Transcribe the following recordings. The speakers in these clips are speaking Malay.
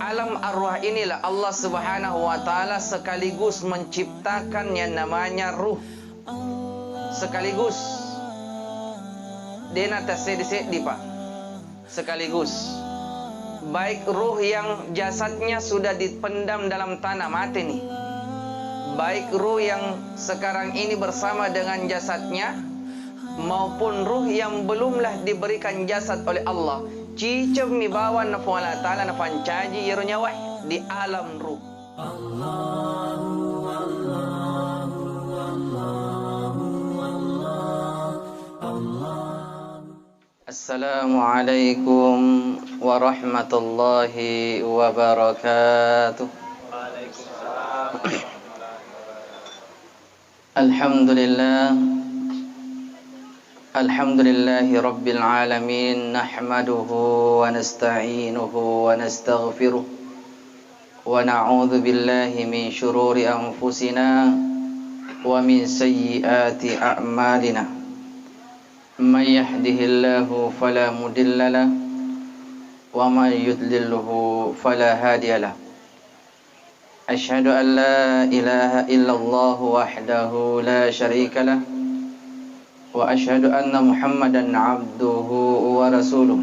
alam arwah inilah Allah Subhanahu wa taala sekaligus menciptakan yang namanya ruh. Sekaligus dena tasedi Pak. Sekaligus baik ruh yang jasadnya sudah dipendam dalam tanah mati nih, baik ruh yang sekarang ini bersama dengan jasadnya, maupun ruh yang belumlah diberikan jasad oleh Allah. Cicem mi bawa na Allah Ta'ala na pancaji yero nyawa di alam ruh. Assalamualaikum warahmatullahi wabarakatuh. Alhamdulillah. Alhamdulillahi rabbil alamin. Nahmaduhu wa nasta'inuhu wa nastaghfiruh wa na'udzu billahi min shururi anfusina wa min sayyiati a'malina. Man yahdihillahu fala mudilla lahu wa man yudlilhu fala hadiya lahu. Asyhadu an la ilaha illallah wahdahu la syarika lahu wa asyhadu anna Muhammadan abduhu wa rasuluh.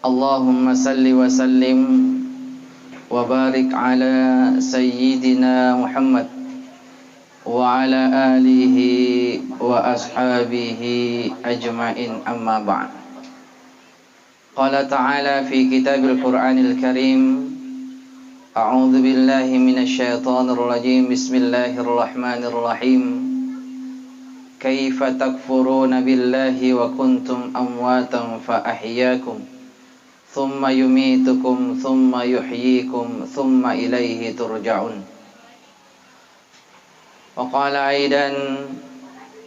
Allahumma salli wa sallim wa barik ala sayyidina Muhammad wa ala alihi wa ashabihi ajma'in, amma ba'd. Qala ta'ala fi kitabil Qur'anil Karim, a'udzu billahi minasy syaithanir rajim, bismillahirrahmanirrahim. Kaifa takfuruna billahi wa kuntum amwatan fa ahyaakum thumma yumitukum thumma yuhyikum thumma ilaihi turja'un. Wa qala aidan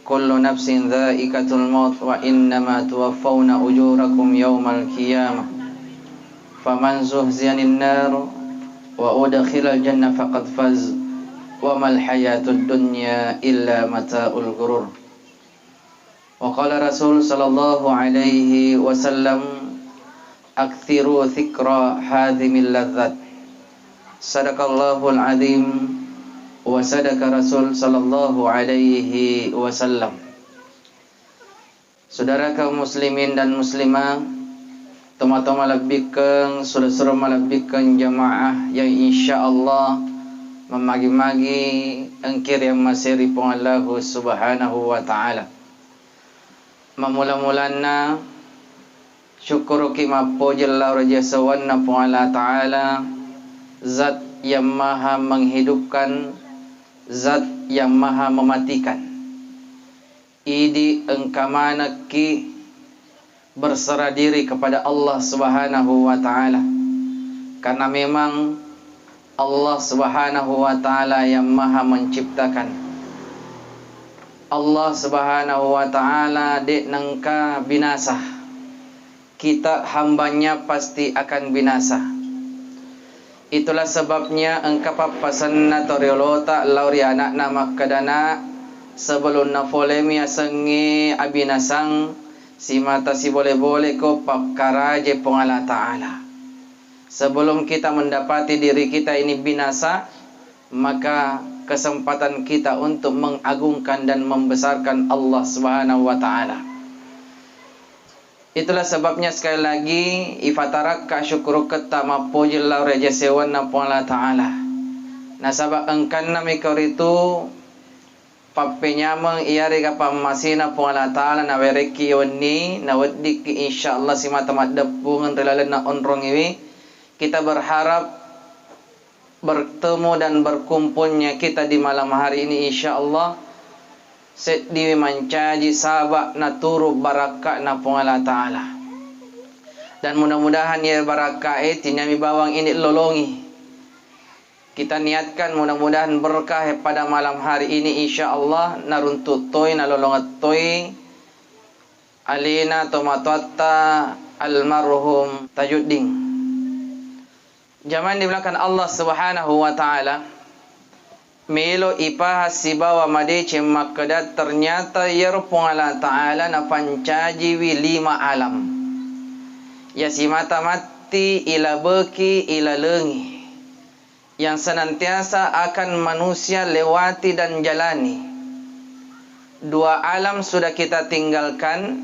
kullu nafsin dha'iqatul maut wa innama tuwaffawna ujurakum yawmal qiyamah faman zuhziyanin nar wa udkhilal jannah faqad faz wa mal hayatud dunya illa mata'ul ghurur. Wa qala Rasul sallallahu alaihi wasallam aktsiru dzikra hadhimil ladzat. Sadaqallahul azim wa sadaqa Rasul sallallahu alaihi wasallam. Saudara kaum muslimin dan muslimah, toma-toma labikeun saudara malabikeun jamaah yang insyaallah memagi-magi engkir yang masih ripong Allah subhanahu wa ta'ala. Mamula-mulana syukur kima pojalla raja sawanna Allah ta'ala, zat yang maha menghidupkan, zat yang maha mematikan. Idi engkamana ki berserah diri kepada Allah subhanahu wa ta'ala, karena memang Allah subhanahu wa ta'ala yang maha menciptakan. Allah subhanahu wa ta'ala dek nangka binasa, kita hambanya pasti akan binasa. Itulah sebabnya engkau papasan na toriolota lauri anak nama kadana sebelum na folemia sengi abinasang si mata si boleh-boleh ko pakaraje pengala ta'ala. Sebelum kita mendapati diri kita ini binasa, maka kesempatan kita untuk mengagungkan dan membesarkan Allah subhanahu wa ta'ala. Itulah sebabnya sekali lagi ifataraka syukru ketama pojilla reja sewan na Allah ta'ala. Nasabak engkan na mikor itu papenyamang iyari kapamasina Allah ta'ala na wereki yoni na wadik insyaallah si mata maddepungan relalan na onrong iwi. Kita berharap bertemu dan berkumpulnya kita di malam hari ini insyaallah sedih mancaji sabak na turu baraka na Allah ta'ala. Dan mudah-mudahan ya baraka nyami bawang ini lolongi. Kita niatkan mudah-mudahan berkah pada malam hari ini insyaallah naruntut toy na lolongat toy alina tomatota almarhum Tajuddin. Zaman di belakang Allah subhanahu wa ta'ala Melo ipahas si bawa madece makadat ternyata yerpong Allah ta'ala na pancaji wi 5 alam. Ya si matamat bakti ila beki ila lengi, yang senantiasa akan manusia lewati dan jalani. Dua alam sudah kita tinggalkan,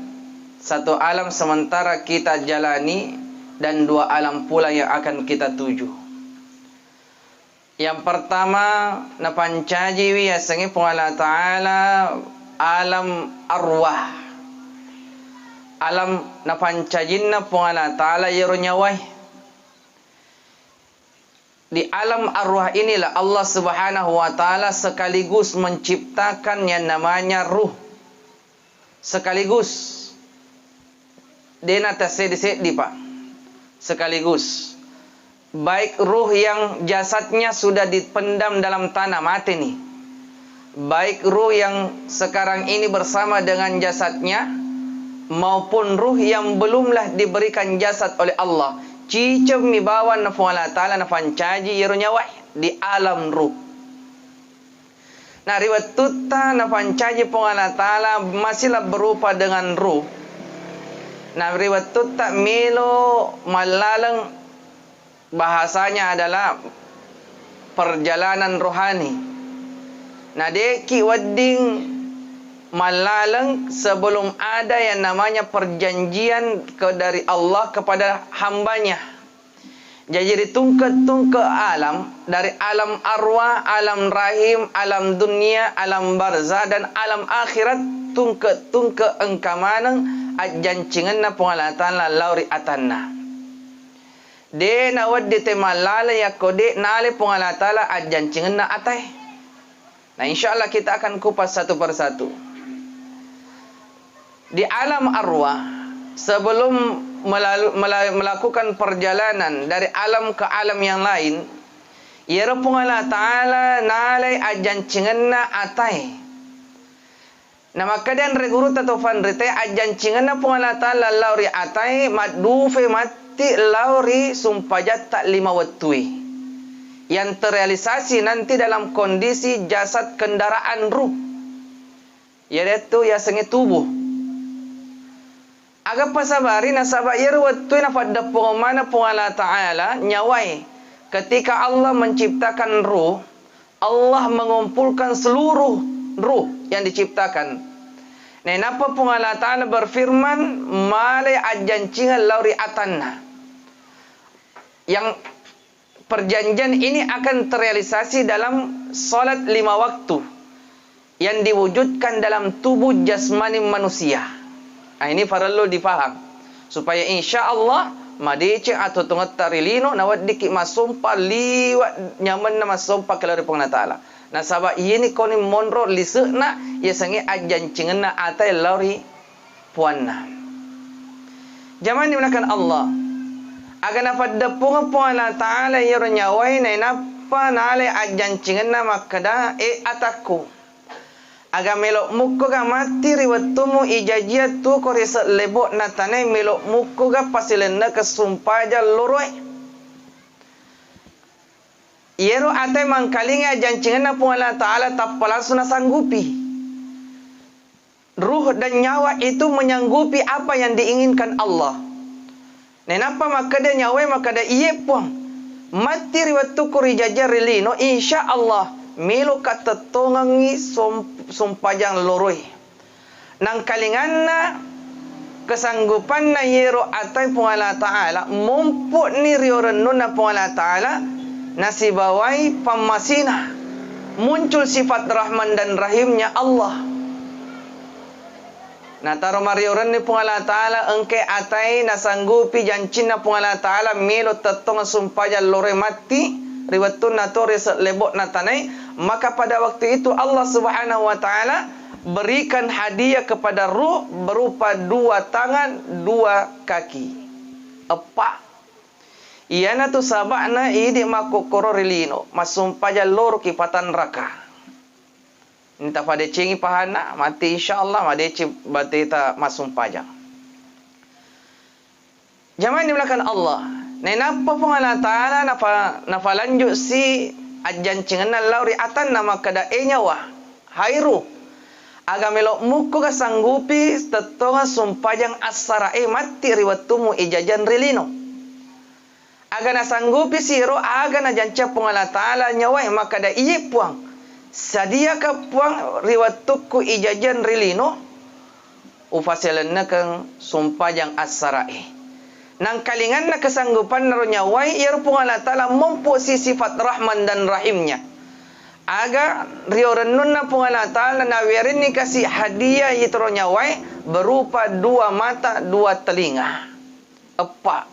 satu alam sementara kita jalani, dan dua alam pula yang akan kita tuju. Yang pertama na pancaji wi yasangi Allah Ta'ala alam arwah. Alam na pancajinna Allah Ta'ala yero nyawai. Di alam arwah inilah Allah Subhanahu wa Ta'ala sekaligus menciptakan yang namanya ruh. Sekaligus. Dena tasedi-sedi Pak. Sekaligus. Baik ruh yang jasadnya sudah dipendam dalam tanah mati nih. Baik ruh yang sekarang ini bersama dengan jasadnya, maupun ruh yang belumlah diberikan jasad oleh Allah. Cicem mi bawa na Allah Ta'ala na pancaji yero nyawai di alam ruh. Nah riwayat tutta na pancaji Allah Ta'ala masihlah berupa dengan ruh. Nah riwayat tutta melo malalang bahasanya adalah perjalanan rohani. Nah deki wadding malalang sebelum ada yang namanya perjanjian dari Allah kepada hambanya. Jadi tungke alam, dari alam arwah, alam rahim, alam dunia, alam barzah, dan alam akhirat, tungke engkamanang ajancingan na pengalatan lauri atanna. De na wadde te malala yakode nale pengalatan ajancingan na atay. Nah insyaallah kita akan kupas satu persatu. Di alam arwah, sebelum melakukan perjalanan dari alam ke alam yang lain, yara Allah Ta'ala nalai ajancinganna atai. Nah maka dan regurut atau fanrite ajancinganna Allah Ta'ala lauri atai madufe mati lauri sumpajat tak lima wattui, yang terrealisasi nanti dalam kondisi jasad kendaraan ruh, yaitu ya sengi tubuh. Agak pasabari nasabak yer waktu na pada pengomana Allah Ta'ala nyawai. Ketika Allah menciptakan ruh, Allah mengumpulkan seluruh ruh yang diciptakan. Nah, napa Allah Ta'ala berfirman, "Malai ajancingan lauri atanna." Yang perjanjian ini akan terrealisasi dalam salat 5 waktu yang diwujudkan dalam tubuh jasmani manusia. Nah, ini perlu difaham supaya insya Allah madece atau tungat tarilino nawad diki masumpa liwat nyaman na masumpa kelari Allah Ta'ala. Nah sabab ini koni monro lisukna ya sangi ajancingan na atai lauri puanna. Zaman dimulakan Allah. Agan apa depunga Allah Ta'ala ya nyawai na inapa nale ajancingan na makada ataku. Aga melok mukko ga mati riwatumu ijajia tu korisa lebok natane melok mukko ga pasilenna kesumpaja loroi. Yero ate mangkalinga jancingan Allah Ta'ala tapalasuna sanggupi. Ruh dan nyawa itu menyanggupi apa yang diinginkan Allah. Nenapa maka dia nyawa maka dia iye puang. Mati riwatu kurijaja rilino insya Allah. Milo kata tongangi sumpajang loroi. Nang kalinganna kesanggupan na yero atai Allah Ta'ala mumpuk ni riorenun na Allah Ta'ala nasibawai pamasina. Muncul sifat Rahman dan Rahimnya Allah. Nah taro marioren ni Allah Ta'ala engke atai nasanggupi jancina Allah Ta'ala milo tatongan sumpajang loroi mati. Riwatun natore lebok natanai, maka pada waktu itu Allah Subhanahu wa Ta'ala berikan hadiah kepada ruh berupa 2 tangan, 2 kaki. Apa? Iana tu sabakna idi makokoro rilino masumpaja loro kipatan raka. Ninta pada cengi pahana mati insyaallah madeci bateta masumpaja. Zaman dimulakan Allah. Nenapa Allah Ta'ala nafalanjuk si ajancingan lauri atan nama kada enyawa hairu aga melok muku ka sanggupi tetonga sumpajang asara mati riwatumu ijajan rilino. agana sanggupi siro agana janca pungala ta'ala nyawai maka da iye puang sadia ka puang riwatukku ijajan rilino ufaselenna kang sumpajang as-sarai nang kalingan na kesanggupan naro nyawai ia pungala ta'ala mempusi sifat rahman dan rahimnya aga riorenun na pungala ta'ala na werin ni kasih hadiah itro nyawai berupa 2 mata 2 telinga apa.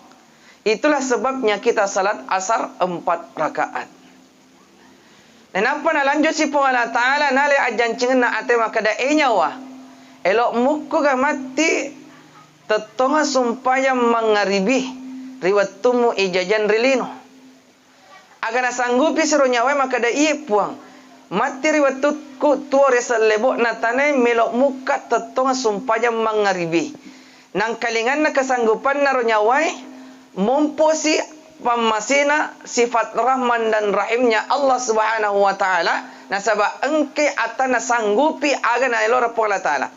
Itulah sebabnya kita salat asar 4 rakaat. Dan apa na lanjut si Allah Ta'ala nale ajan cengen na ate maka da nyawa. Elok muku ga mati tetonga sumpaya mangaribi riwatumu ijajan rilino. Agar na sanggupi seru nyawa maka da iye puang. Mati riwatutku tuwa resal lebok na tanay melok muka tetonga sumpaya mangaribi. Nang kalingan na kesanggupan na ro nyawai mempusi pamasina sifat rahman dan rahimnya Allah Subhanahu wa taala nasaba engke atana sanggupi agana elora pola taala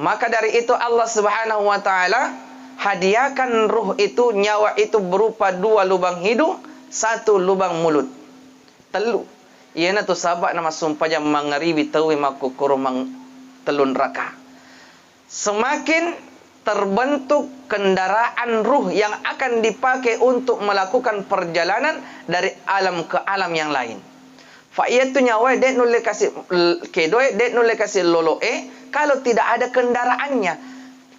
maka dari itu Allah Subhanahu wa taala hadiahkan ruh itu nyawa itu berupa 2 lubang hidung 1 lubang mulut telu iana tu sabak nama sumpah jam mangaribi tawi maku kurumang telun raka semakin terbentuk kendaraan ruh yang akan dipakai untuk melakukan perjalanan dari alam ke alam yang lain. Fa itu nyawa dek nulle kasih kedoe dek nulle kasih loloe kalau tidak ada kendaraannya.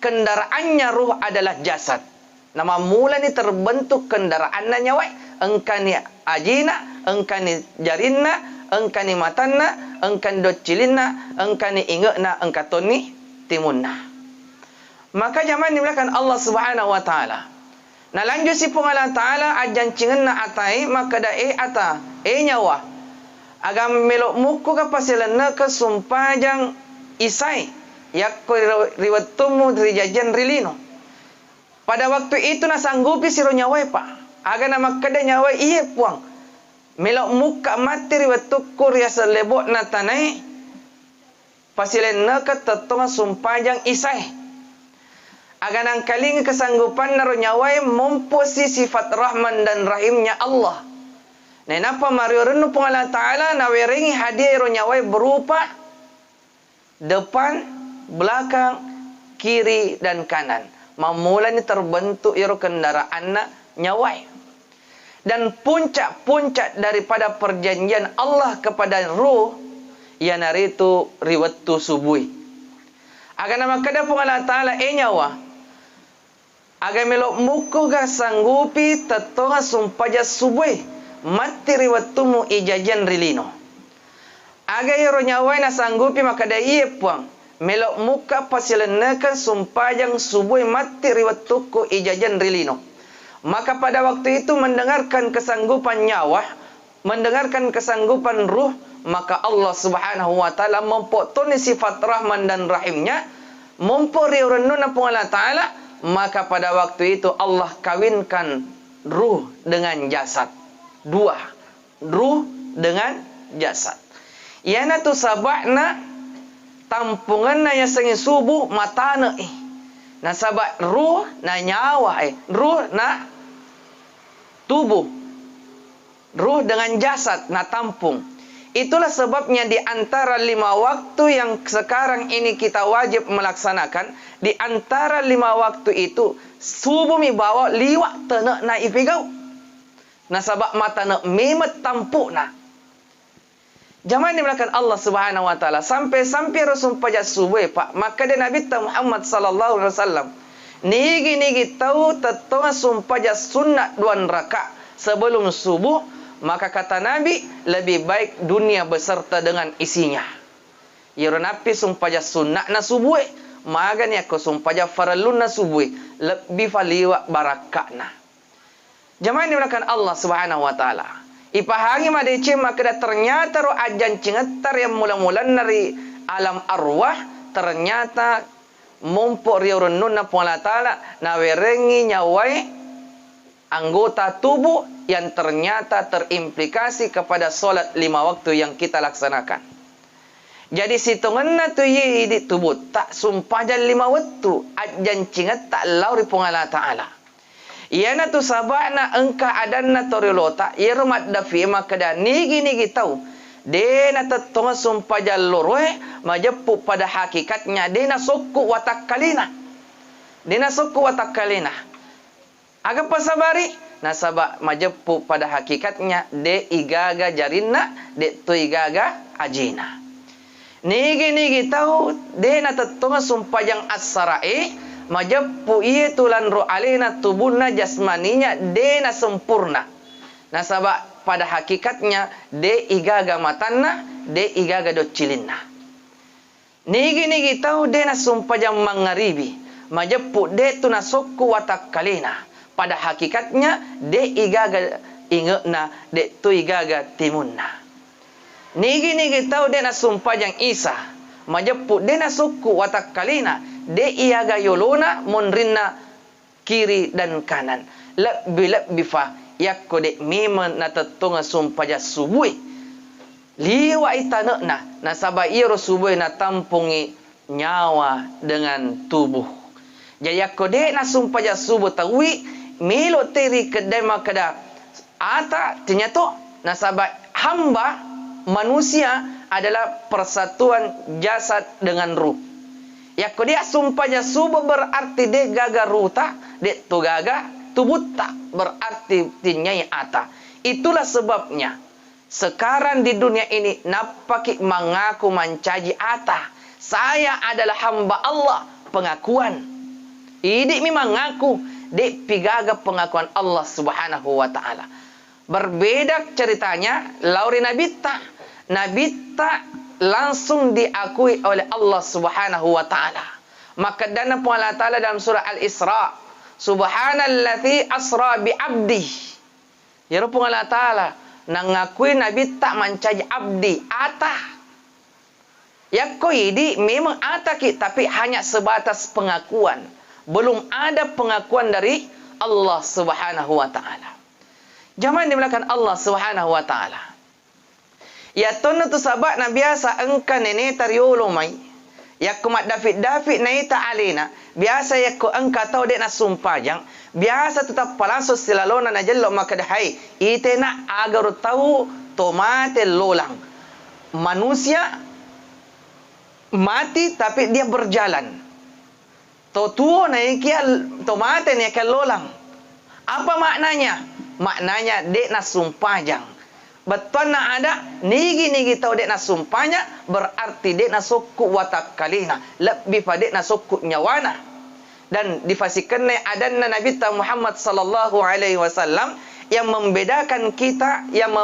Kendaraannya ruh adalah jasad. Nama mula ni terbentuk kendaraannya nyawa engkani ajina, engkani jarinna, engkani matanna, engkani docilinna, engkani ingekna, engkatoni timunna. Maka zaman dimulakan Allah Subhanahu wa taala. Na lanjut si Allah taala ajan cingenna atai maka da ata nyawa. Agam melok muku ka pasilanna ka sumpajang isai yakko riwatumu rijajan rilino. Pada waktu itu na sanggupi siro nyawa pa. Aga na makada nyawa iye puang. Melok muka mati riwatukku riasa lebok na tanai. Pasilanna ka tetonga sumpajang isai. Aganang kaling kesanggupan naro nyawai mempusi sifat rahman dan rahimnya Allah. Nenapa Mario renu Allah Ta'ala naweringi hadiah ro nyawai berupa depan, belakang, kiri dan kanan. Mamulani terbentuk iro kendaraan nyawai. Dan puncak-puncak daripada perjanjian Allah kepada ruh yanaritu riwatu subuhi. Agan nama kada Allah Ta'ala nyawa. Agar melok muku ga sanggupi tetonga sumpaja subuh mati riwatumu ijajan rilino. Agar yoro nyawai na sanggupi maka da iye puang melok muka pasilenakan sumpajang subuh mati riwatuku ijajan rilino. Maka pada waktu itu mendengarkan kesanggupan nyawa, mendengarkan kesanggupan ruh, maka Allah Subhanahu wa taala mempotoni sifat rahman dan rahimnya, mempori renuna Allah Ta'ala. Maka pada waktu itu Allah kawinkan ruh dengan jasad. 2 ruh dengan jasad. Iana tu sabakna tampunganna yang sengi subuh matana na sabak ruh na nyawa ruh na tubuh. Ruh dengan jasad na tampung. Itulah sebabnya di antara 5 waktu yang sekarang ini kita wajib melaksanakan, di antara 5 waktu itu subuh mi bawa liwak tenak na ipigau. Na sabab mata nak memet tampuk na. Zaman dimulakan Allah Subhanahu wa taala sampai Rasul pajak subuh pak, maka dia Nabi Muhammad sallallahu alaihi wasallam nigi tahu tetonga sumpah sunat 2 rakaat sebelum subuh. Maka kata Nabi, lebih baik dunia beserta dengan isinya. Yoro napi sumpah sunat na subuh, magan ya ko sumpah faralun na subuh, lebih faliwa barakakna. Jamaah dimulakan Allah Subhanahu wa taala. Ipahangi madece maka ternyata ro ajan cingetar yang mula-mulan dari alam arwah ternyata mumpuk riurun nunna Allah taala na werengi nyawai anggota tubuh yang ternyata terimplikasi kepada solat 5 waktu yang kita laksanakan. Jadi situnganna tu ye di tubuh tak sumpah jan 5 waktu ajan cingat tak lauri Allah Ta'ala. Iana tu sabana engka adanna torilota irmat dafi makada nigi tahu dena tatonga sumpah jalurwe majappu pada hakikatnya dena sokku watakkalina aga pasabari nasaba majappu pada hakikatnya de igaga jarinna de tu igaga ajina nigi tahu dena tatonga sumpah yang as-sarai majappu iya tulan ro alina tubuhna jasmaninya dena sempurna. Nasaba pada hakikatnya de igaga matanna de igaga docilinna. Nigi tahu dena sumpah jam mangaribi majappu de tuna sokku watakkalina. Pada hakikatnya de igaga ingekna de tu igaga timunna. Nigi tahu dena sumpah jang Isa majappu dena sokku watakkalina. De iaga yolona monrinna kiri dan kanan lebih fa yakko de mima na tatonga sumpaja subui liwa itanekna nasaba iro subui na tampungi nyawa dengan tubuh jaya yakko de na sumpaja subuh tawi milo teri kedema kada ata ternyata nasaba hamba manusia adalah persatuan jasad dengan ruh. Ya ko dia sumpahnya subuh berarti de gaga ruta, de tu gaga tubuta berarti tinyai ata. Itulah sebabnya sekarang di dunia ini napaki mengaku mencaji ata. Saya adalah hamba Allah, pengakuan. Ini memang mengaku de pigaga pengakuan Allah Subhanahu wa taala. Berbeda ceritanya lauri Nabita langsung diakui oleh Allah Subhanahu wa taala. Maka dana pun Allah taala dalam surah Al-Isra, subhanallazi asra bi abdi. Ya pun Allah taala nangakui Nabi tak mencaji abdi ata. Ya koidi memang ata ki tapi hanya sebatas pengakuan. Belum ada pengakuan dari Allah Subhanahu wa taala. Jangan dimulakan Allah Subhanahu wa taala. Ya tono tu sahabat na biasa engka nene tariolo mai. Ya kumat David na ita alina. Biasa ya ko engka tau dek na sumpajang. Biasa tetap palaso silalona na jello makadahai. Ite na agar tahu tomate lolang. Manusia mati tapi dia berjalan. Tuo na ikia tomate ni ikia lolang. Apa maknanya? Maknanya dek na sumpajang. Betul na ada nigi tahu dek na sumpahnya berarti dek na sokku watakkalina lebih pada dek na sokku nyawana dan difasikan ada Nabi Muhammad sallallahu alaihi wasallam yang membedakan kita yang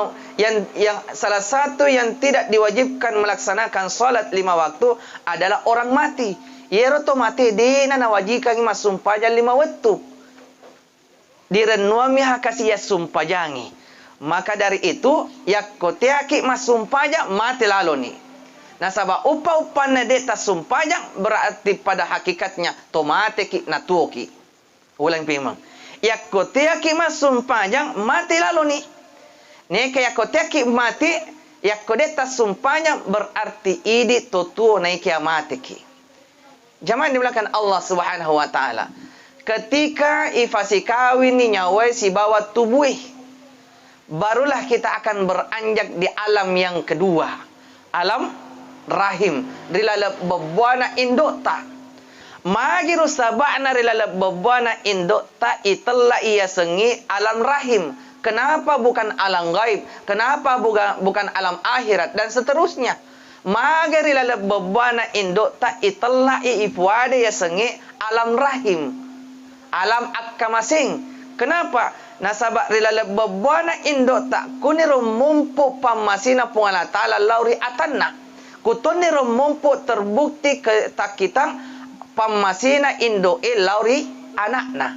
salah satu yang tidak diwajibkan melaksanakan salat 5 waktu adalah orang mati. Yero mati dena na wajikan masumpahnya 5 waktu. Direnuami hakasi ya sumpajangi. Maka dari itu, yakotiaki masumpahnya mati lalu ni. Nasaba upa-upana deta sumpahnya berarti pada hakikatnya tomateki natuoki. Ulang pimang. Yakotiaki masumpahnya mati lalu ni. Neka yakotiaki mati, yakodeta sumpahnya berarti idi totuo naikia mateki. Jangan dimulakan Allah Subhanahu wa taala. Ketika ifasi kawin ni nyawai si bawa tubuh. Barulah kita akan beranjak di alam yang kedua. Alam rahim. Rilala bebuana indokta. Magiru sabakna rilala bebuana indokta italla iya sengi alam rahim. Kenapa bukan alam gaib? Kenapa bukan alam akhirat? Dan seterusnya. Magari rilala bebuana indokta italla iipuade ya sengi alam rahim. Alam akkamasing. Kenapa? Nasabak rilala babwana indok tak kuniro mumpu pamasina pungala ta'ala lauri atanna. Kutoniro mumpu terbukti ke takitang pamasina indo lauri anakna.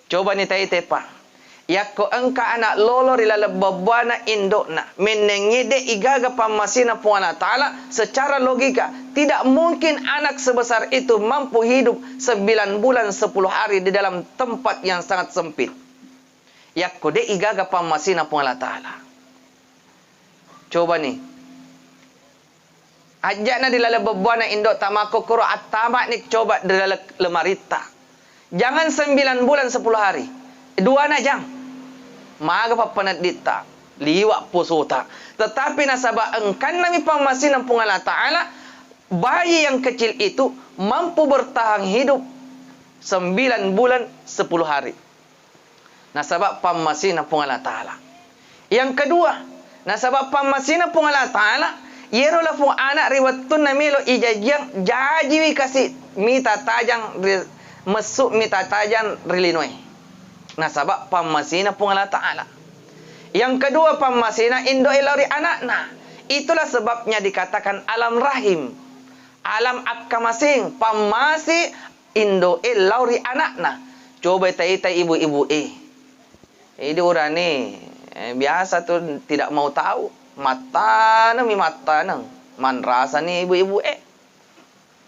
Coba ni tayi tepa. Yakko engka anak lolo rilala babwana indokna. Menengide igaga pamasina pungala ta'ala secara logika. Tidak mungkin anak sebesar itu mampu hidup 9 bulan 10 hari di dalam tempat yang sangat sempit. Yakko de igaga pamasina pun Allah Ta'ala. Coba ni. Ajak na dilala bebuana indok tamako kuro atamak ni coba dilala lemarita. Jangan 9 bulan 10 hari. 2 najang. Maga papanadita. Liwa pusota. Tetapi nasabah engkan nami pamasin ng Allah Ta'ala, bayi yang kecil itu mampu bertahan hidup 9 bulan 10 hari. Nasabah pamasin ng Allah Ta'ala. Yang kedua, nasabah pamasin ng Allah Ta'ala, yero la pong anak riwatun na milo ijajang jajiwi kasi mita tajang masuk mita tajang rilinoy. Nasabah pamasin ng Allah Ta'ala. Yang kedua, pamasina indo ilari anakna. Itulah sebabnya dikatakan alam rahim. Alam akamasing pamasi indo ilari anakna. Coba tay ibu-ibu Ini orang ni biasa tu tidak mau tahu. Mata nang man rasa ni ibu-ibu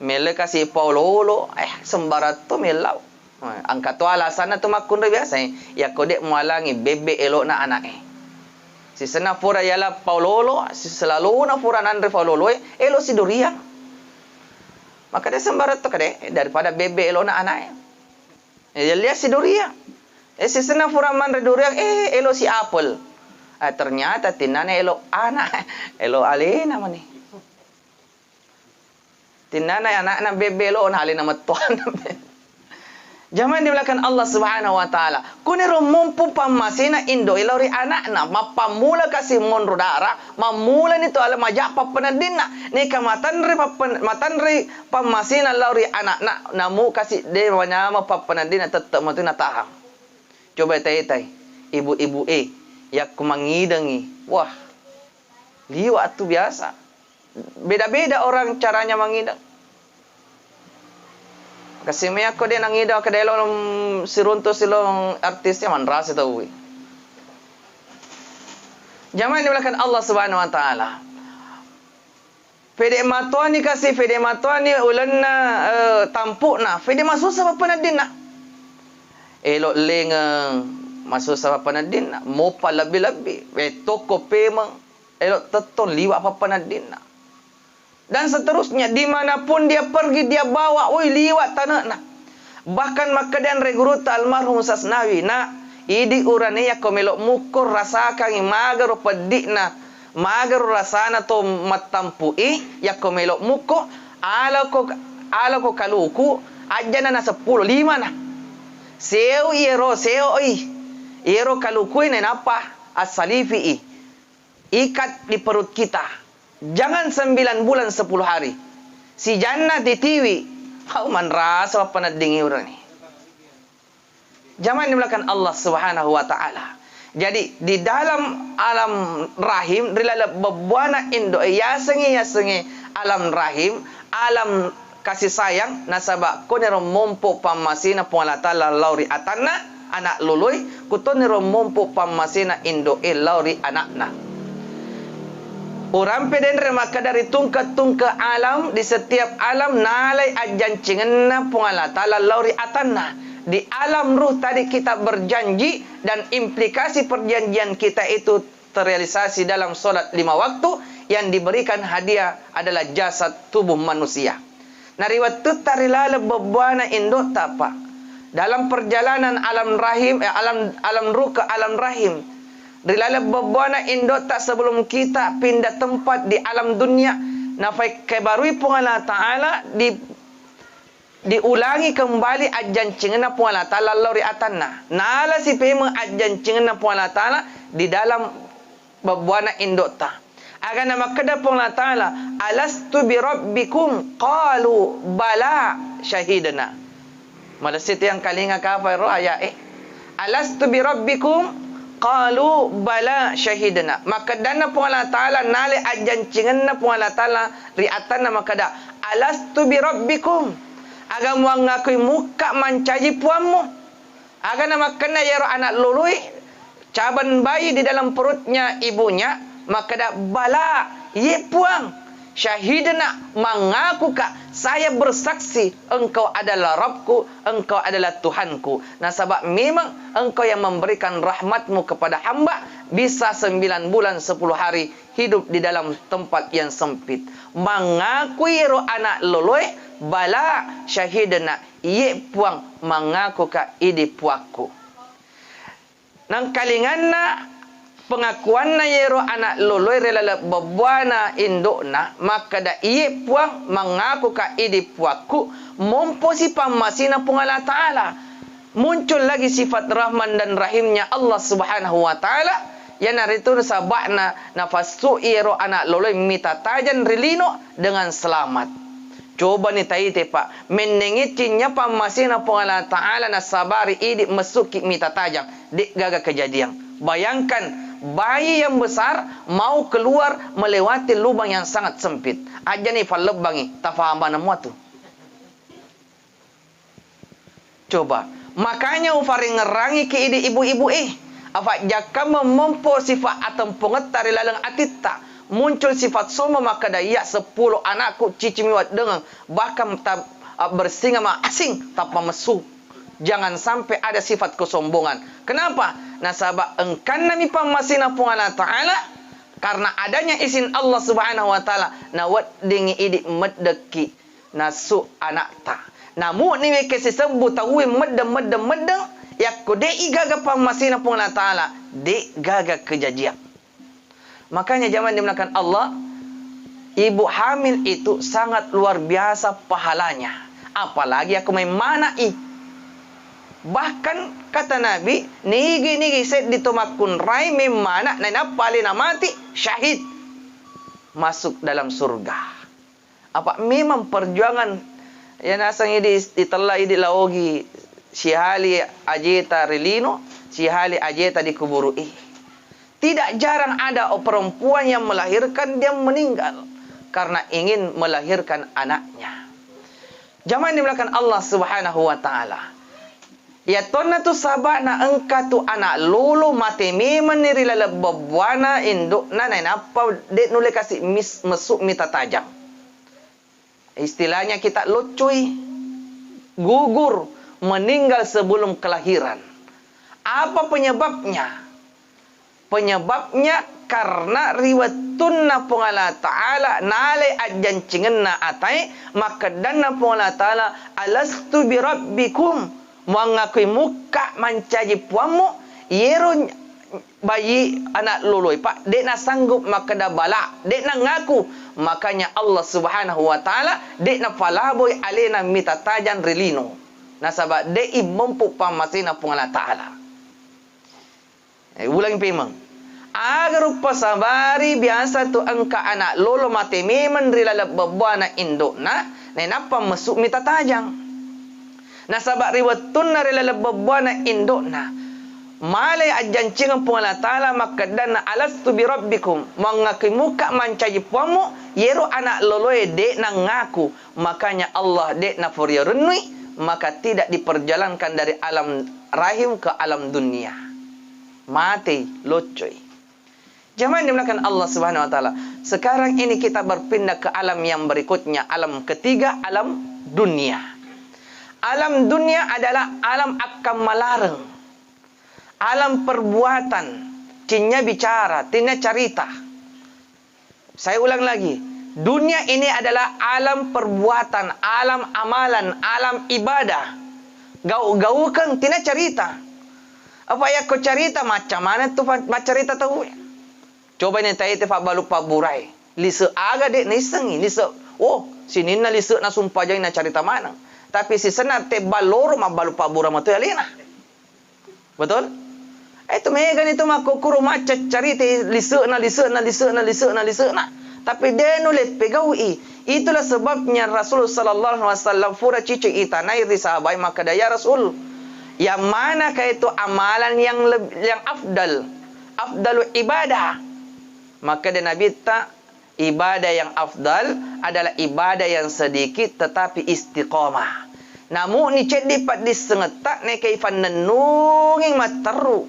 Mele kasih paulolo sembarat tu melau. Angkat tu alasan tu makun biasa ya kodek mualangi bebe elok na anak Si sana fura yala paulolo, si selalu na fura nandre paulolo, elo si durian. Maka dia sembarat tu kade daripada bebe elo na anak. Dia lihat si durian. Si sana fura mandre durian, elo si apel. Ternyata tinana elo anak, elo alena mani. Tinana anak na bebe elo na alena matuan. Jangan dimulakan Allah Subhanahu wa Ta'ala. Kunero mumpu pamasina indo ilori anakna mapamula kasih monro dara mamula nito ala majak papanadina ni matanri pamasina lauri anakna namu kasih de wanyama papanadina tetap matina taham. Coba tay ibu-ibu yak kumangidangi. Wah. Liwa tu biasa. Beda-beda orang caranya mangidang. Kasi may ako din ang ida kadelo sirunto silong artisnya man rasa tahu. Jangan dimulakan Allah Subhanahu wa Ta'ala. Pede matuani kasi pede matuani ulan na tampuk na. Pede masuk sa papanadin na. Elo lengang masuk sa papanadin na. Mo pa labi-labi. Toko pemang. Elo teton liwa papanadin na. Dan seterusnya, dimanapun dia pergi, dia bawa, liwat tanah na. Bahkan makadan reguruta almarhum Sasnawi, idi uraniya komelok mukur rasakan magaro pedik na, magaro rasana to matampu ya komelok muko, ala ko kaluku, aja na 10, 5 na. Seo kaluku ini apa? As-salifi ikat di perut kita. Jangan 9 bulan 10 hari. Si jannah ditiwi. Kau man rasa panadingi orang ni. Jangan dimulakan Allah Subhanahu wa Ta'ala. Jadi di dalam alam rahim rilala bebuana indo yasengi alam rahim, alam kasih sayang nasaba konero mompo pamasina Allah Ta'ala lauri atanna anak lului kutonero mompo pamasina indo lauri anakna. Orang peden maka dari tungka alam di setiap alam nalai ajancingan na Allah Ta'ala lauri atanna. Di alam ruh tadi kita berjanji dan implikasi perjanjian kita itu terrealisasi dalam solat 5 waktu yang diberikan hadiah adalah jasad tubuh manusia. Nariwat tarilala bebuana indot tapa. Dalam perjalanan alam rahim alam ruh ke alam rahim. Rilala bebuana indot tak sebelum kita pindah tempat di alam dunia. Nafai kebarui Allah Ta'ala diulangi kembali ajancingan Allah Ta'ala lauri atanna. Nala si pema ajancingan Allah Ta'ala di dalam bebuana indot tak. Akan nama kada Allah Ta'ala alastu bi rabbikum qalu bala syahidana. Malasit yang kalinga kafir roya alastu bi rabbikum qalu bala syahidana. Maka dana Allah Ta'ala nale ajancingan na Allah Ta'ala riatan maka da alastu bi rabbikum agam wangakui muka mancaji puammu agam nama kena yaro anak lului caban bayi di dalam perutnya ibunya maka da bala ye puang syahidana mengaku kak saya bersaksi engkau adalah Rabbku, engkau adalah Tuhanku. Nah sebab memang engkau yang memberikan rahmatmu kepada hamba bisa 9 bulan 10 hari hidup di dalam tempat yang sempit. Mengakui ro anak loloi bala syahidna ye puang mengaku ka idi puaku. Nang kalinganna pengakuan na yero anak loloi rela bebuana indukna, maka da iye puang mengaku ka idi puaku momposi pamasina pung Allah Ta'ala. Muncul lagi sifat Rahman dan Rahimnya Allah Subhanahu wa Ta'ala. Yang naritu sabakna nafasu yero anak loloi mita tajan rilino dengan selamat. Coba ni taite pak, menengitinya pamasina pung Allah Ta'ala na sabari idi mesuki mita tajang di gaga kejadian. Bayangkan bayi yang besar mau keluar melewati lubang yang sangat sempit. Aja nih falebangi, tafaham mana muatu. Coba, makanya ufari ngerangi ke ide ibu-ibu apa jaka memompo sifat atam pengetari lalang atita muncul sifat soma maka daya 10 anakku cicimiwat dengan bahkan bersinga ma asing tanpa mesu. Jangan sampai ada sifat kesombongan. Kenapa? Nasabah engkan nami pamasina pung Allah Ta'ala karena adanya izin Allah Subhanahu wa Ta'ala nawat dingi idi meddeki nasu anak ta. Namu ni weke sesebut tahu medem yakko de igaga pamasina pung Allah Ta'ala de gaga kejadian. Makanya zaman dimulakan Allah, ibu hamil itu sangat luar biasa pahalanya. Apalagi aku main manai. Bahkan kata Nabi, nigi set ditomakun rai memana nana paling mati syahid masuk dalam surga. Apa memang perjuangan yang asang ini ditelah ini laogi sihali ajeta relino, sihali ajeta dikuburu. Tidak jarang ada perempuan yang melahirkan dia meninggal karena ingin melahirkan anaknya. Zaman dimulakan Allah Subhanahu wa Ta'ala. Ya tonna tu sabana engka tu anak lulu mati memang niri lala bebuana induk nana apa dek nule kasih mesuk mita tajam. Istilahnya kita lucui, gugur, meninggal sebelum kelahiran. Apa penyebabnya? Penyebabnya karena riwatunna pung Allah Ta'ala nale ajan cingenna atai maka danna pung Allah Ta'ala alastu bi rabbikum mengakui muka mancaji puamu yero bayi anak luloi pak dek na sanggup maka dah bala dek na ngaku makanya Allah Subhanahu wa Ta'ala dek na falaboy alena mita tajan relino nasaba dek mampu pamasina pung Allah Ta'ala. Ulang pemang agar rupa sabari biasa tu angka anak lolo mati memang rilala bebuana indukna nenapa masuk mita tajang. Nasabak riwatun na rilala bebuana indukna malay ajan cingang pung Allah Ta'ala maka dana alastu bi rabbikum mengakui muka mancaji puamu yero anak loloe dek na ngaku makanya Allah dek na furia renui maka tidak diperjalankan dari alam rahim ke alam dunia mati locoy. Zaman dimulakan Allah Subhanahu wa Ta'ala. Sekarang ini kita berpindah ke alam yang berikutnya, alam ketiga, alam dunia. Alam dunia adalah alam akan melarang. Alam perbuatan. Tinnya bicara, tinnya cerita. Saya ulang lagi. Dunia ini adalah alam perbuatan, alam amalan, alam ibadah. Gau kan tinnya cerita. Apa ya kau cerita macam mana tu cerita tahu? Coba ni tahu te fa balu pa burai. Lise aga dek nisengi, lise. Oh, sini na lise na sumpah jang na cerita mana. Tapi si senar te baloro ma balu pa burai matu alina. Betul? Itu megan itu mah kokuru maca cerita lise na. Tapi dia nulis pegawi. Itulah sebabnya Rasul sallallahu alaihi wasallam fura cici itanai risabai maka daya Rasul. Yang mana kah itu amalan yang afdalu ibadah. Maka dia Nabi tak ibadah yang afdal adalah ibadah yang sedikit tetapi istiqamah. Namun ni cek dipat disengetak ne kaifan nenunging materu.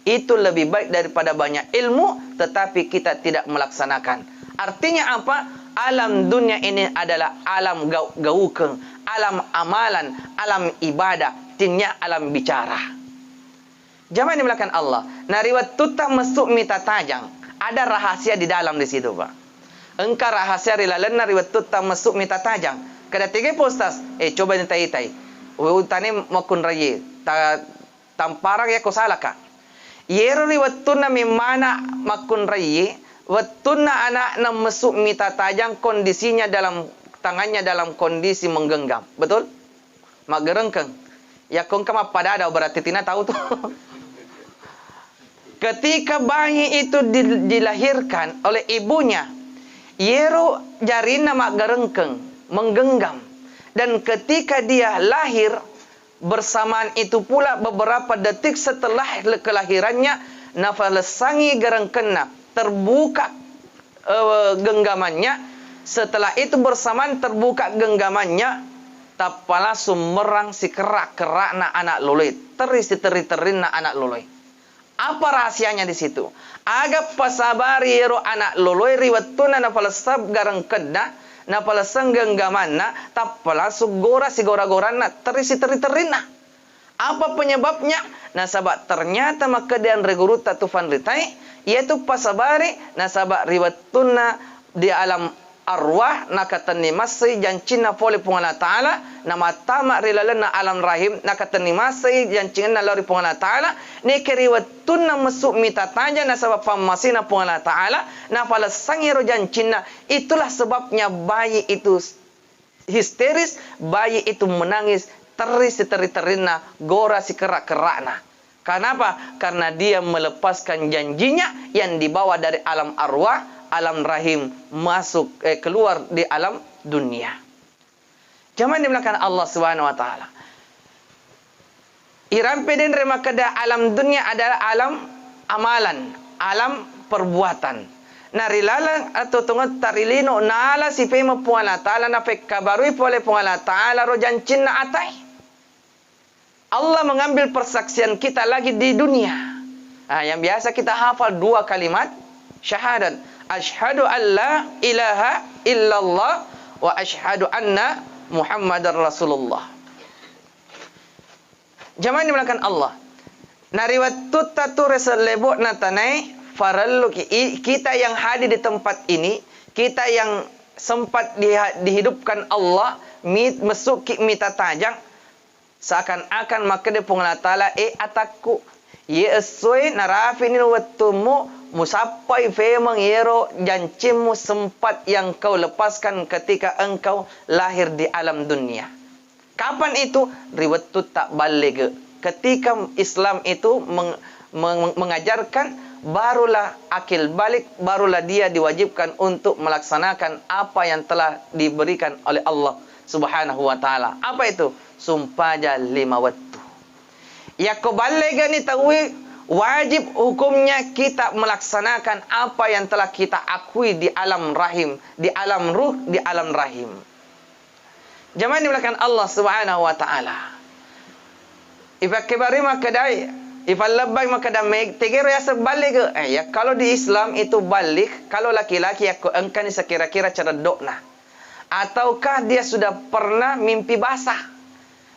Itu lebih baik daripada banyak ilmu tetapi kita tidak melaksanakan. Artinya apa? Alam dunia ini adalah alam gaukeng, alam amalan, alam ibadah, tinnya alam bicara. Jangan dimulakan Allah. Nariwat tuta masuk mita tajang. Ada rahasia di dalam di situ, Pak. Engkau rahasia rilalan nariwat tuta masuk mita tajang. Kada tiga postas. Coba nitai-tai. Utane makun raye. Tamparang ya ko salaka. Yero riwat tuna mimana makun raye. Watuna anak na masuk mita tajang kondisinya dalam tangannya dalam kondisi menggenggam. Betul? Magerengkeng. Ya kong kama padada berarti tina tahu tuh. Ketika bayi itu dilahirkan oleh ibunya, yero jarina magerengkeng, menggenggam. Dan ketika dia lahir, bersamaan itu pula beberapa detik setelah kelahirannya, nafalesangi gerengkena, terbuka genggamannya. Setelah itu bersamaan terbuka genggamannya, tapala sumerang si kerak-kerak na anak luloi, teri-terin na anak luloi. Apa rahasianya di situ? Agak pasabari yero anak luloi riwatuna na palasab garengkena, na palasang genggamanna, tapala sugora si gora-gorana, teri-terin na. Apa penyebabnya? Nasabak ternyata makadian reguruta tufan ritai, yaitu pasabari nasabak riwatuna di alam arwah nakatani masai jancina poli pungala ta'ala nama tamak rilalana alam rahim nakatani masai jancina lori pungala ta'ala ne keriwatuna masuk mita tanja nasabak pamasina pungala ta'ala na pala sangiro jancina. Itulah sebabnya bayi itu histeris, bayi itu menangis, teri-terina, gora si kerak-kerakna. Kenapa? Karena dia melepaskan janjinya yang dibawa dari alam arwah, alam rahim, masuk keluar di alam dunia. Jangan dimulakan Allah Subhanahu wa taala. Irampedin remakada alam dunia adalah alam amalan, alam perbuatan. Narilalang atau tungat tarilino nala si pema puala taala na pekabarui pole puala taala rojan cinna atai. Allah mengambil persaksian kita lagi di dunia. Yang biasa kita hafal 2 kalimat syahadat. Asyhadu an la ilaha illallah wa asyhadu anna Muhammadar Rasulullah. Jangan dimulakan Allah. Nariwat tutatu reselebo natanai farallu kita yang hadir di tempat ini, kita yang sempat dihidupkan Allah, masuk mita tajang, seakan-akan maka dia pungala ta'ala ataku ye esoi narafinin wattumu musapai femang yero jancimu sempat yang kau lepaskan ketika engkau lahir di alam dunia. Kapan itu? Riwayat tak balik. Ketika Islam itu mengajarkan, barulah akil balik, barulah dia diwajibkan untuk melaksanakan apa yang telah diberikan oleh Allah Subhanahu wa taala. Apa itu? Sumpaja 5 waktu. Ya kebalega ni tahu wajib hukumnya kita melaksanakan apa yang telah kita akui di alam rahim, di alam ruh, di alam rahim. Jangan dimulakan Allah Subhanahu wa taala. Ifakibari makadai, ifallabbai makadai tegero ya sebalik. Ya kalau di Islam itu balik, kalau laki-laki ya engkani sekira-kira cara dokna. Ataukah dia sudah pernah mimpi basah?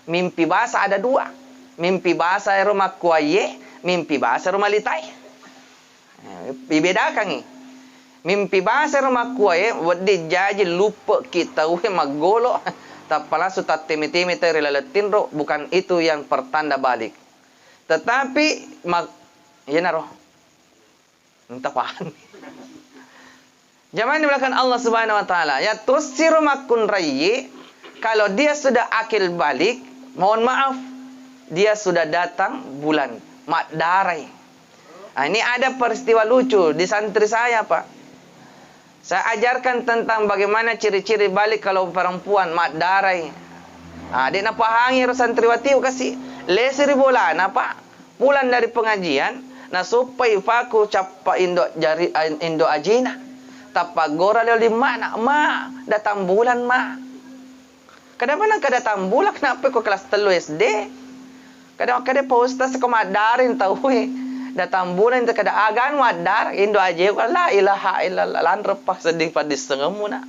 Mimpi basah ada 2. Mimpi basah rumah kuaye, mimpi basah rumah litai. Dibedakan ni. Mimpi basah rumah kuaye, wadi jaji lupa kita magolo. Tapala su tatemi-temi terelalatin ro, bukan itu yang pertanda balik. Tetapi ya naro. Entah paham. Jangan dimulakan Allah Subhanahu wa taala. Ya tusiru makun rayyi, kalau dia sudah akil balik, mohon maaf, dia sudah datang bulan mak darai. Ini ada peristiwa lucu di santri saya, Pak. Saya ajarkan tentang bagaimana ciri-ciri balik kalau perempuan mak darai. Adik napa hangi santriwati kasih lesiri bola napa pulang dari pengajian na supaya faku capa indo ajina. Tapa gora leo di mana ma datang bulan ma. Kadang-kadang kada datang bulan kenapa kok kelas 3 SD? Kadang-kadang pa ustaz ko madarin tahu datang bulan itu kada agan madar indo aje la ilaha illallah lan repah sedih padis sengemuna.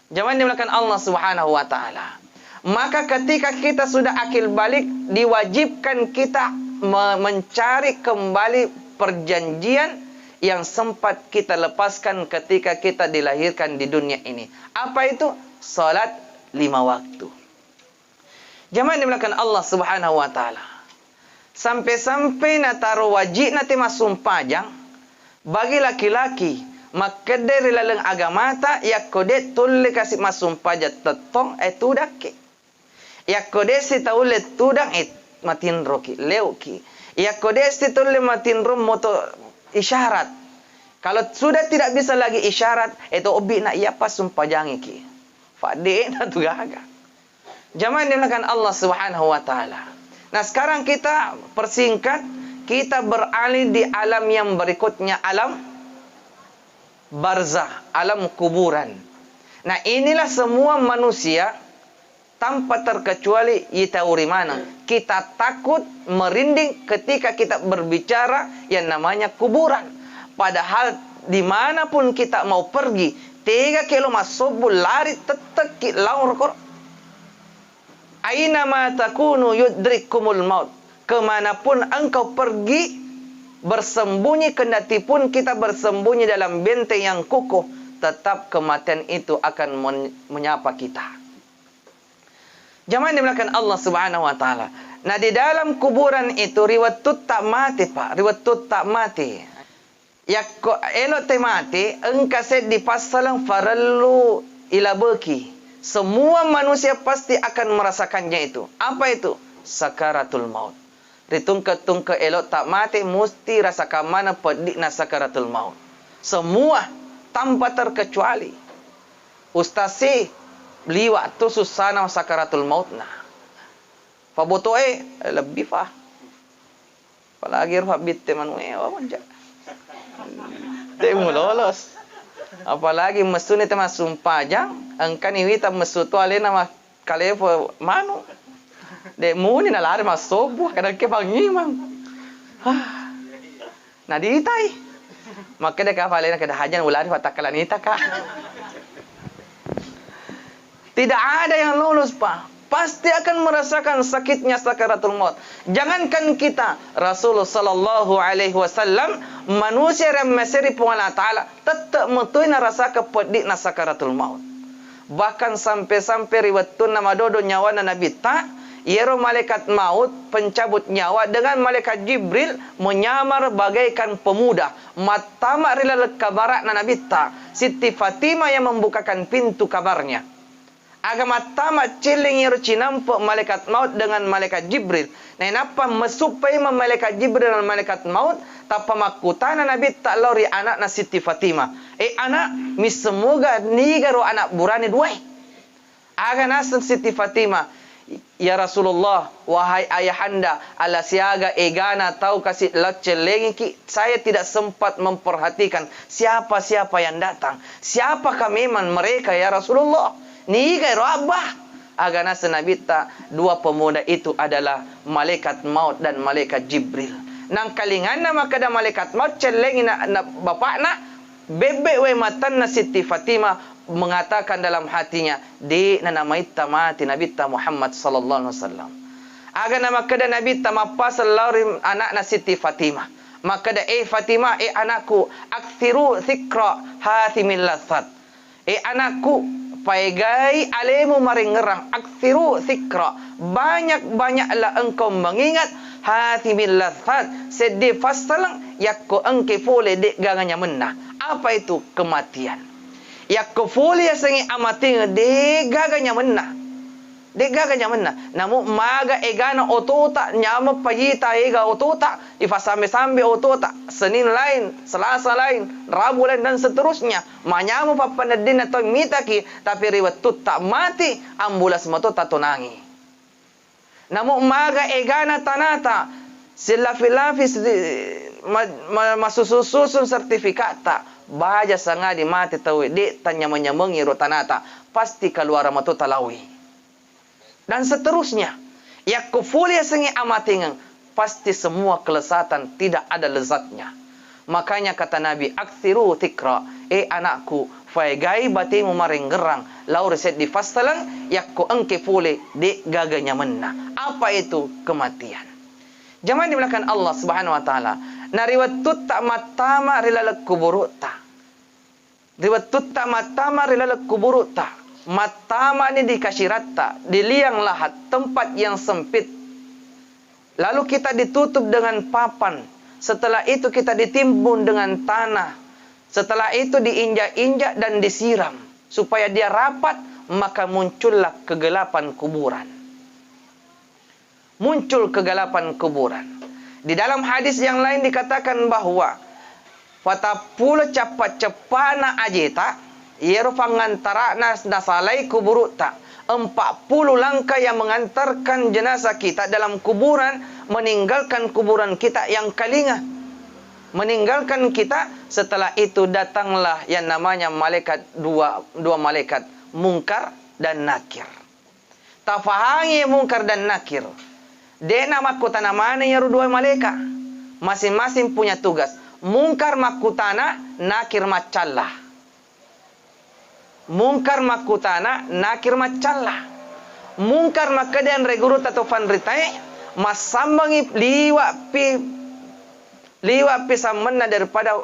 Jangan dimulakan Allah Subhanahu wa taala. Maka ketika kita sudah akil balik, diwajibkan kita mencari kembali perjanjian yang sempat kita lepaskan ketika kita dilahirkan di dunia ini. Apa itu? Salat 5 waktu. Jamaah dimulakan Allah Subhanahu wa taala. Sampai-sampai na taruh wajib nanti masum pajang bagi laki-laki maka dari laleng agama ta ya kode tulle kasih masum pajak tetong itu dake. Ya kode si taule tudang matin roki leuki. Ya kode si tulle matin rom moto isyarat. Kalau sudah tidak bisa lagi isyarat itu obi nak ia pas sumpajangi ki. Fade na tu gaga. Jamaah dimulakan Allah Subhanahu wa taala. Nah, sekarang kita persingkat, kita beralih di alam yang berikutnya, alam barzah, alam kuburan. Nah, inilah semua manusia tanpa terkecuali itauri mana. Kita takut merinding ketika kita berbicara yang namanya kuburan. Padahal dimanapun kita mau pergi, 3 kilo masuk lari tetap laur kor. Aina ma takunu yudrikumul maut. Kemanapun engkau pergi, bersembunyi kendati pun kita bersembunyi dalam benteng yang kukuh, tetap kematian itu akan menyapa kita. Jamaah dimulakan Allah Subhanahu wa taala. Nah, di dalam kuburan itu riwayat tak mati, Pak. Riwayat tak mati. Ya ko elo te mati, engkau set di pasalang farallu ila beki. Semua manusia pasti akan merasakannya itu. Apa itu? Sakaratul maut. Ditungke-tungke elok tak mati, mesti rasakan mana pedihna sakaratul maut. Semua tanpa terkecuali. Ustasi liwat tu susana sakaratul maut nah. Fabotoe lebih fah. Apalagi roh bitte manusia wanja. Temu lolos. Apalagi mesune tema sumpajang angkan iwita mesutu ale nama kalepo manu de muni na lare masobu kada ke bangimang na diitai maka de ka falena kada hajan ulari fatakalan ita ka. Tidak ada yang lulus, Pak. Pasti akan merasakan sakitnya sakaratul maut. Jangankan kita, Rasulullah sallallahu alaihi wasallam, manusia yang meseri Allah taala tetap mutuina rasa pedihna sakaratul maut. Bahkan sampai-sampai riwayatun nama dodo nyawa Nabi ta, yero malaikat maut pencabut nyawa dengan malaikat Jibril menyamar bagaikan pemuda. Matama rilal kabarak Nabi ta, Siti Fatimah yang membukakan pintu kabarnya. Agama tamat ciling yang cinampu malaikat maut dengan malaikat Jibril. Nah, napa mesupai malaikat Jibril dan malaikat maut tapa makutana Nabi tak lori anak na Siti Fatimah. Anak mis semoga nigaro anak burani dua. Aga nasan Siti Fatimah. Ya Rasulullah, wahai ayahanda, ala siaga egana tahu kasih lacelengi ki, saya tidak sempat memperhatikan siapa-siapa yang datang. Siapakah memang mereka ya Rasulullah? Ni kay Rabah. Agana senabita dua pemuda itu adalah malaikat maut dan malaikat Jibril. Nang kalingan na makada malaikat maut celeng na bapak na bebe we matan na Siti Fatimah mengatakan dalam hatinya di nanamai tamati Nabi Muhammad sallallahu alaihi wasallam. Agana makada Nabi mapas lauri anak na Siti Fatimah. Makada Fatimah anakku aktsiru dzikra hatimil latsat. Anakku paigai alemu maringerang aktsiru dzikra, banyak-banyaklah engkau mengingat hatimil latsat sedih fasalang yakko engke fole dek ganganya menah. Apa itu? Kematian. Yakko fole sengi amati dek gaganya menah. Dek gaganya menah. Namu maga egana otota nyama payita ega otota ifasame-sambe otota Senin lain, Selasa lain, Rabu lain dan seterusnya. Manyamu papanadin atau mitaki tapi riwayat tak mati ambulas moto tatonangi. Namu maga egana tanata silafilafis masususun sertifikata baja sanga di mati tahu de tanya menyamangi rotanata pasti keluar moto talawi. Dan seterusnya. Yakufulia sengi amatingang. Pasti semua kelesatan tidak ada lezatnya. Makanya kata Nabi, aktsiru tikra. Anakku, faigai batimu maring gerang. Lau reset di fastalang, yakku engke fule de gaganya menna. Apa itu? Kematian. Jamaah dimulakan Allah Subhanahu wa taala. Nariwat tutta matama rilal kuburuta. Riwat tutta matama rilal kuburuta. Matama ini dikasih rata, di liang lahat, tempat yang sempit. Lalu kita ditutup dengan papan. Setelah itu kita ditimbun dengan tanah. Setelah itu diinjak-injak dan disiram. Supaya dia rapat, maka muncullah kegelapan kuburan. Muncul kegelapan kuburan. Di dalam hadis yang lain dikatakan bahwa fatapula cepat cepana ajeta yero pangantara nasalai kuburuta. 40 langkah yang mengantarkan jenazah kita dalam kuburan, meninggalkan kuburan kita yang kalinga. Meninggalkan kita, setelah itu datanglah yang namanya malaikat dua malaikat, Munkar dan Nakir. Tafahangi Munkar dan Nakir. Dena makutana mana ya dua malaikat. Masing-masing punya tugas. Munkar makutana, Nakir macallah. Munkar makutana, Nakir macallah. Munkar makadan regurut atau fanritai, masambangi liwa pi samana daripada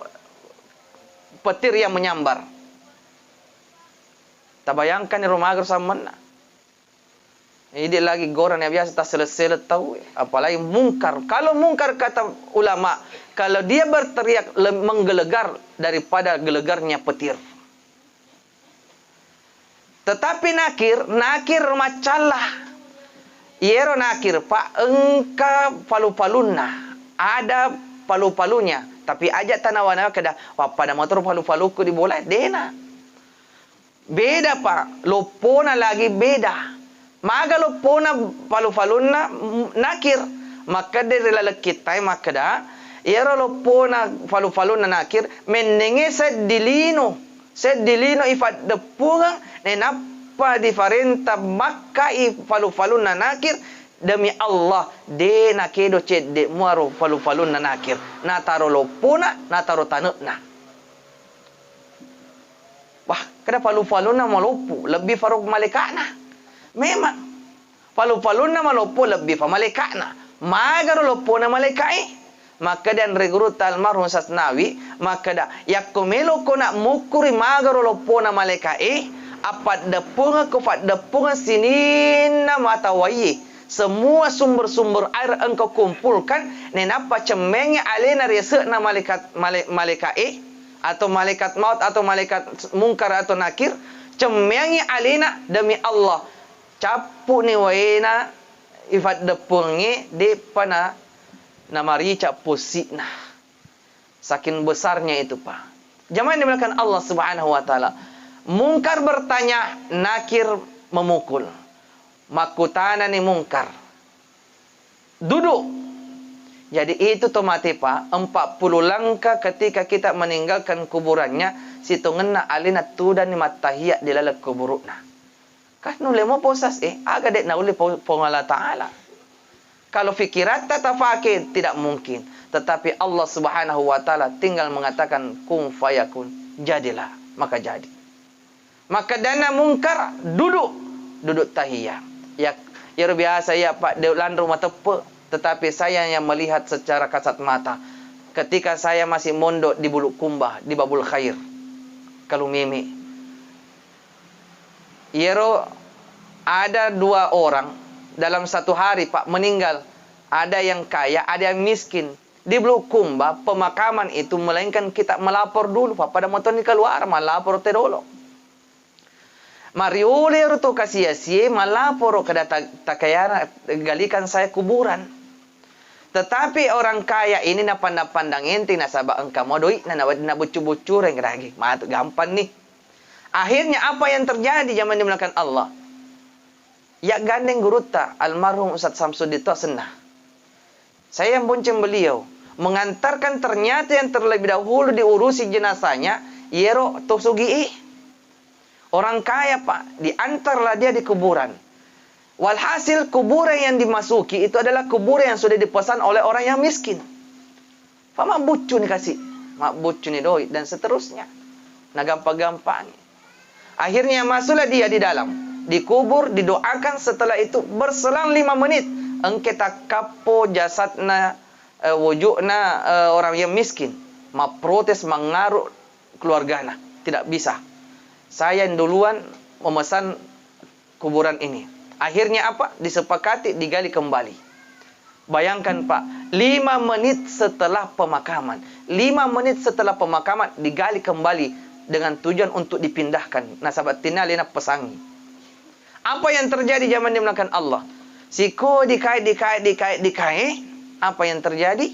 petir yang menyambar. Tabayangkan di rumah agar samana. Ini lagi goran yang biasa tak selesai tahu. Apalagi Munkar. Kalau Munkar kata ulama, kalau dia berteriak menggelegar daripada gelegarnya petir. Tetapi Nakir macalah. Yero Nakir, Pak, engka palu-paluna. Ada palu-palunya. Tapi ajak tanawana kada pada motor palu-paluku diboleh. Dena. Beda, Pak. Lopona lagi beda. Maga lopona palu-paluna Nakir. Maka dari lalakitai maka da. Yero lopona palu-paluna Nakir. Menenge sedilino. Sedilino ifat depungang. Nenapa diferenta maka palu-paluna Nakir. Demi Allah. De nakedo ced de muaro palu-paluna Nakir. Nataro lopona. Nataro tanukna. Wah, kada palu-paluna malopu. Lebih faruk malekana. Memang palu-paluna malopo lebih fa malaikatna. Magaro lopo na malaikai. Maka dan regrut almarhum Sasnawi, maka da yakumelo ko na mukuri magaro lopo na malaikai. Apat depunga ko fat depunga sinina matawayi. Semua sumber-sumber air engkau kumpulkan, nenapa cemenge alena rese na malaikai atau malaikat maut atau malaikat Munkar atau Nakir, cemenge alena demi Allah. Capu ni waena ifat depungi di pana namari capu sikna. Saking besarnya itu, Pak. Jamaah dimulakan Allah Subhanahu wa taala. Munkar bertanya, Nakir memukul. Makutana ni Munkar. Duduk. Jadi itu tomate, Pak, 40 langkah ketika kita meninggalkan kuburannya, situngenna alina tudan ni matahiyat di lalak kuburuna. Kan nule mo posas aga dek na uli Allah Ta'ala. Kalau fikirat tatafake tidak mungkin. Tetapi Allah Subhanahu wa Ta'ala tinggal mengatakan kun fayakun. Jadilah, maka jadi. Maka dana Munkar duduk tahiyah. Ya biasa ya Pak lan rumah tepe, tetapi saya yang melihat secara kasat mata ketika saya masih mondok di Bulukumba, di Babul Khair. Kalau mimi Yero ada 2 orang dalam satu hari, Pak, meninggal. Ada yang kaya, ada yang miskin. Di Bulukumba, pemakaman itu melainkan kita melapor dulu, Pak. Pada motor ni keluar, melapor te dulu. Mariuli itu kasih-kasih, melapor ke takayana, galikan saya kuburan. Tetapi orang kaya ini na pandang-pandang ente, nasabak engkau mau doi, na bucu-bucu reng lagi. Matu gampang nih. Akhirnya apa yang terjadi zaman dimulakan Allah? Ya gandeng guruta almarhum Ustaz Samsudito Senah. Saya yang bonceng beliau mengantarkan, ternyata yang terlebih dahulu diurusi jenazahnya Yero Tosugi. Orang kaya, Pak, diantarlah dia di kuburan. Walhasil kuburan yang dimasuki itu adalah kuburan yang sudah dipesan oleh orang yang miskin. Pak mak bucu nih kasih, mak bucu nih doi dan seterusnya. Nah gampang-gampang. Akhirnya masuklah dia di dalam, dikubur, didoakan. Setelah itu berselang 5 menit engketa kapo jasadna wujudna orang yang miskin, protes mengaruh keluargana. Tidak bisa. Saya yang duluan memesan kuburan ini. Akhirnya apa? Disepakati digali kembali. Bayangkan Pak, 5 menit setelah pemakaman. 5 menit setelah pemakaman digali kembali dengan tujuan untuk dipindahkan. Nah sahabat tinalina pesangi. Apa yang terjadi zaman dimulakan Allah? Siko dikait. Apa yang terjadi?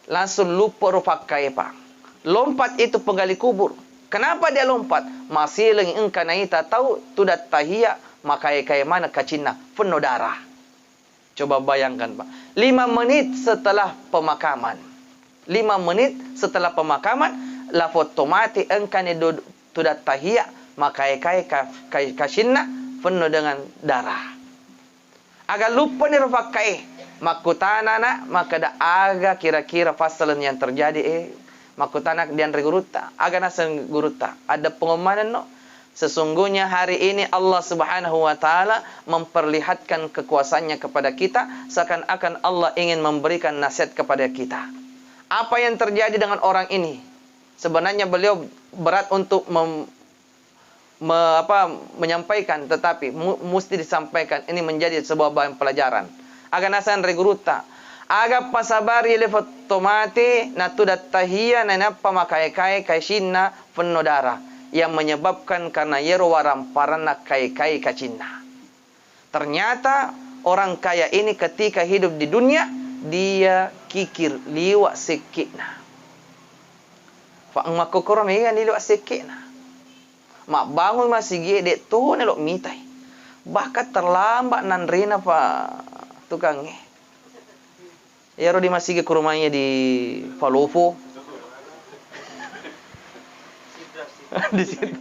Langsung lupa rupakai Pak. Lompat itu penggali kubur. Kenapa dia lompat? Masih lagi engkana ita tahu tudat tahiyya makai kai mana kacina penuh darah. Coba bayangkan Pak. 5 menit setelah pemakaman. 5 menit setelah pemakaman, la fotomati engkane tudat tahiyya makai kai kacina penuh dengan darah. Agak lupa ni rupakai. Makutanana maka da aga kira-kira fasalan yang terjadi makutana dian reguruta aga nasan guruta ada pengumuman no sesungguhnya hari ini Allah Subhanahu wa taala memperlihatkan kekuasaannya kepada kita seakan-akan Allah ingin memberikan nasihat kepada kita. Apa yang terjadi dengan orang ini? Sebenarnya beliau berat untuk menyampaikan, tetapi mesti disampaikan. Ini menjadi sebuah bahan pelajaran. Aga nasan reguruta aga pasabari le fotomati natudat tahiyya na pamakai kaishinna penodara yang menyebabkan karena yero waramparana kai kacina. Ternyata orang kaya ini ketika hidup di dunia dia kikir liwa sekina. Fa makokorom iya liwa sekina. Mak bangun masih gede tuh nelok mitai. Bahkan terlambat nanrina Pak tukangnya. Ya Rodi masih ke rumahnya di Palopo. Di situ.